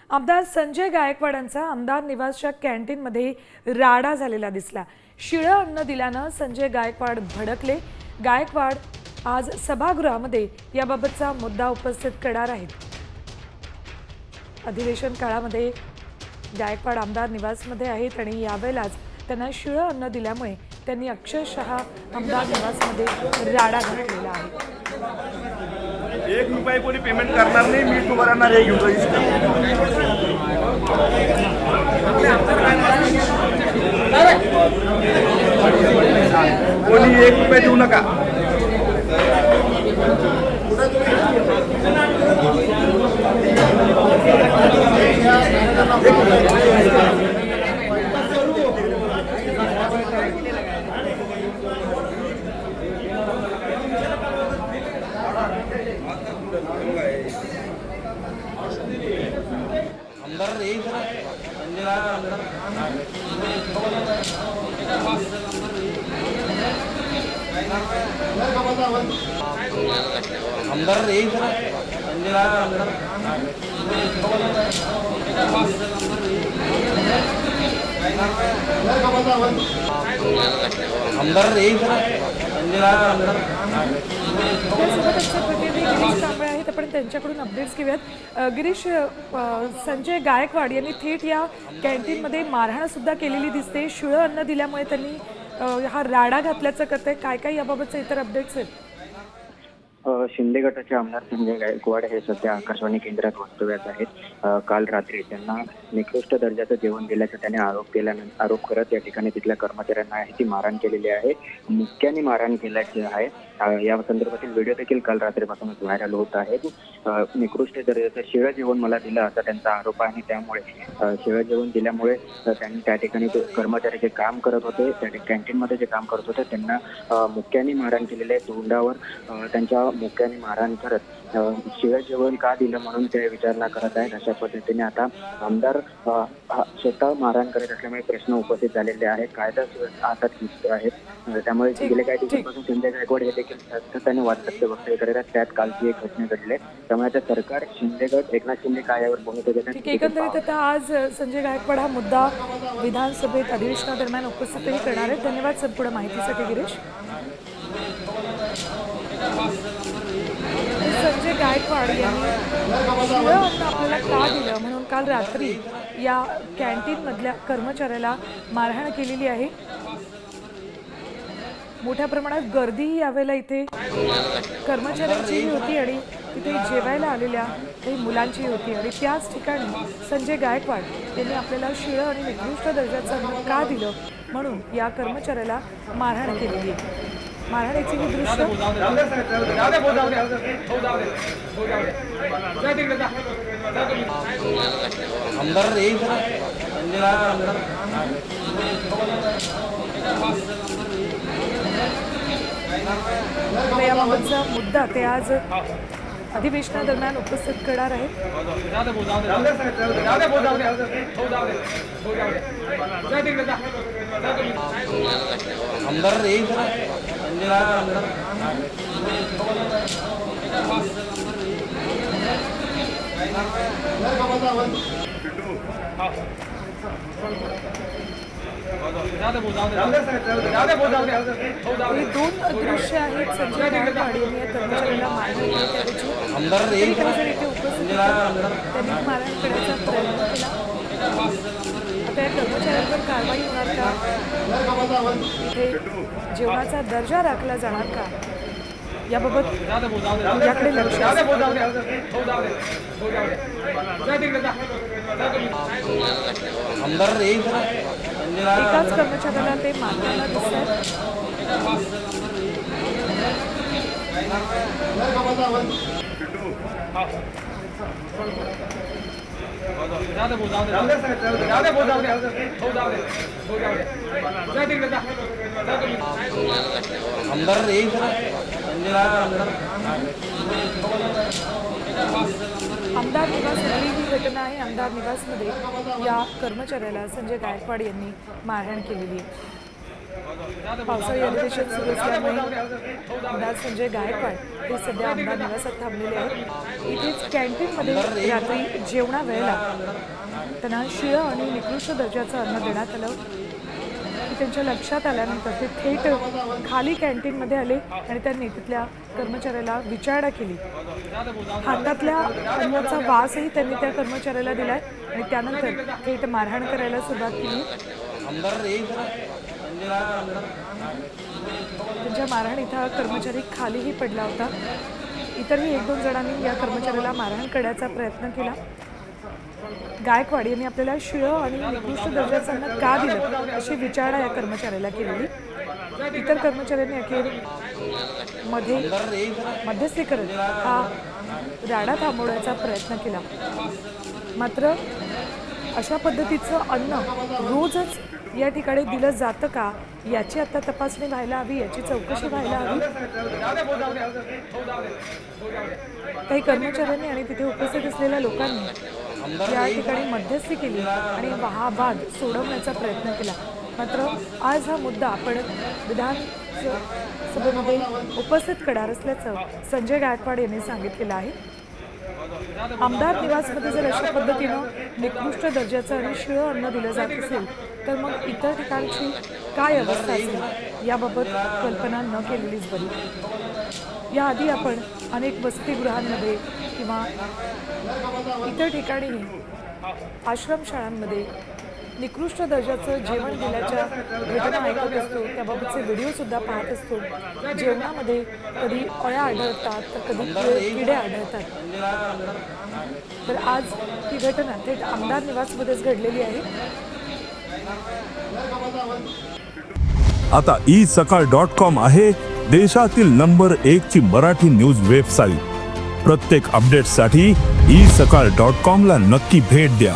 आमदार संजय गायकवाडांचा आमदार निवासच्या कॅन्टीनमध्ये राडा झालेला दिसला। शिळं अन्न दिल्यानं संजय गायकवाड भडकले। गायकवाड आज सभागृहामध्ये याबाबतचा मुद्दा उपस्थित करणार आहेत। अधिवेशन काळामध्ये गायकवाड आमदार निवासमध्ये आहेत आणि यावेळेलाच त्यांना शिळं अन्न दिल्यामुळे त्यांनी अक्षरशः आमदार निवासमध्ये राडा घातलेला आहे। 1 रुपया कोणी पेमेंट करणार नाही, मी तुम्हाला हे घेऊन कोणी 1 रुपया देऊ नका। अंदर यही सर अंदर यही सर अंदर यही सर गिरीश कांबळे आहेत, आपण त्यांच्याकडून अपडेट्स घेऊयात। गिरीश, संजय गायकवाड यांनी थेट या कॅन्टीनमध्ये मारहाण सुद्धा केलेली दिसते। शिळं अन्न दिल्यामुळे त्यांनी हा राडा घातल्याचं कळतंय। काय काय याबाबतचे इतर अपडेट्स आहेत? शिंदे गटाचे आमदार संजय गायकवाड हे सध्या आकाशवाणी केंद्रात वास्तव्यात आहेत। काल रात्री त्यांना निकृष्ट दर्जाचं जेवण दिल्याचा त्याने आरोप करत या ठिकाणी तिथल्या कर्मचाऱ्यांना ती मारहाण केलेली आहे, मुक्याने मारहाण केल्याची आहे। या संदर्भातील व्हिडिओ देखील काल रात्रीपासूनच व्हायरल होत आहे। निकृष्ट दर्जाचं शिळं जेवण मला दिलं असा त्यांचा आरोप आहे। त्यामुळे शिळं जेवण दिल्यामुळे त्यांनी त्या ठिकाणी कर्मचारी जे काम करत होते, त्या कॅन्टीनमध्ये जे काम करत होते त्यांना मुक्याने मारहाण केलेले आहे। तोंडावर त्यांच्या मुक्याने मारहाण करत शिळं जेवण का दिलं म्हणून ते विचारणा करत आहेत। अशा पद्धतीने आता आमदार स्वतः मारहाण करत असल्यामुळे प्रश्न उपस्थित झालेले आहेत। कायदा हातात घेत आहेत। त्यामुळे गेले काही दिवसांपासून संजय गायकवाड हे देखील सातत्याने वक्तव्य करत आहेत। त्यात कालची एक घटना घडली, त्यामुळे आता सरकार शिंदे गट एकनाथ शिंदे काय यावर भूमिका घेतात। एकंदरीत आता आज संजय गायकवाड हा मुद्दा विधानसभेत अधिवेशनादरम्यान उपस्थितही करणार आहेत। धन्यवाद संपूर्ण माहितीसाठी गिरीश। संजय गायकवाड यांनी शिळं अन्न आपल्याला का दिलं म्हणून काल रात्री या कॅन्टीनमधल्या कर्मचाऱ्याला मारहाण केलेली आहे। मोठ्या प्रमाणात गर्दीही यावेळेला इथे कर्मचाऱ्यांचीही होती आणि तिथे जेवायला आलेल्या काही मुलांची होती आणि त्याच ठिकाणी संजय गायकवाड यांनी आपल्याला शिळं आणि निकृष्ट दर्जाचं अन्न का दिलं म्हणून या कर्मचाऱ्याला मारहाण केलेली आहे। मारहाणीचे हे दृश्य अंदर यही सर याबाबतचा मुद्दा ते आज अधिवेशनादरम्यान उपस्थित करणार आहेत। अंदर यही सर हे दोन दृश्य आहेत। संजय गायकवाड यांनी या कर्मचाऱ्याला मारहाण केल्याची अंदर यही इथे उपस्थित त्यांनी मारहाण करण्याचा प्रयत्न केला। आता या कर्मचाऱ्यांवर कारवाई होणार का? इथे जेवणाचा दर्जा राखला जाणार का याबाबत याकडे लक्ष अंदर यही सर एकाच कर्मचाऱ्याला ते मारताना दिसतात। अंदर यही सर आमदार निवासमधली ही घटना आहे। आमदार निवासमध्ये या कर्मचाऱ्याला संजय गायकवाड यांनी मारहाण केलेली आहे। पावसाळी अधिवेशन सुरू असल्यामुळे आमदार संजय गायकवाड हे सध्या आमदार निवासात थांबलेले आहेत. इथेच कॅन्टीनमध्ये रात्री जेवणावेळेला त्यांना शिळं आणि निकृष्ट दर्जाचं अन्न देण्यात आलं. त्यांच्या लक्षात आल्यानंतर ते थेट खाली कॅन्टीनमध्ये आले आणि त्यांनी तिथल्या कर्मचाऱ्याला विचारणा केली. हातातल्या अन्नाचा वासही त्यांनी त्या कर्मचाऱ्याला दिलाय आणि त्यानंतर थेट मारहाण करायला सुरुवात केली. त्यांच्या मारहाणीत हा कर्मचारी खालीही पडला होता. इतरही 1-2 जणांनी या कर्मचाऱ्याला मारहाण करण्याचा प्रयत्न केला. गायकवाड यांनी आपल्याला शिळं आणि निकृष्ट दर्जाचं अन्न का दिलं अशी विचारणा या कर्मचाऱ्याला केलेली. इतर कर्मचाऱ्यांनी अखेर मध्यस्थी करत हा राडा थांबवण्याचा प्रयत्न केला. मात्र अशा पद्धतीचं अन्न रोजच या ठिकाणी दिलं जातं का याची आता तपासणी व्हायला हवी, याची चौकशी व्हायला हवी. काही कर्मचाऱ्यांनी आणि तिथे उपस्थित असलेल्या लोकांनी या ठिकाणी मध्यस्थी केली आणि हा वाद सोडवण्याचा प्रयत्न केला. मात्र आज हा मुद्दा आपण विधानसभेमध्ये उपस्थित करणार असल्याचं संजय गायकवाड यांनी सांगितलेलं आहे. आमदार निवासमध्ये जर अशा पद्धतीनं निकृष्ट दर्जाचं आणि शिळं अन्न दिलं जात असेल तर मग इतर ठिकाणची काय अवस्था असेल याबाबत कल्पना न केलेलीच बरी. याआधी आपण अनेक वसतिगृहांमध्ये किंवा इतर ठिकाणीही आश्रमशाळांमध्ये निकृष्ट दर्जाचं जेवण दिल्याच्या घटना ऐकत असतो, त्याबाबतचे व्हिडिओसुद्धा पाहत असतो. जेवणामध्ये कधी अळ्या आढळतात तर कधी किडे आढळतात. तर आज ही घटना थेट आमदार निवासमध्येच घडलेली आहे. आता isakal.com आहे देशातील नंबर 1 ची मराठी न्यूज वेबसाईट. प्रत्येक अपडेटसाठी isakal.com ला नक्की भेट द्या.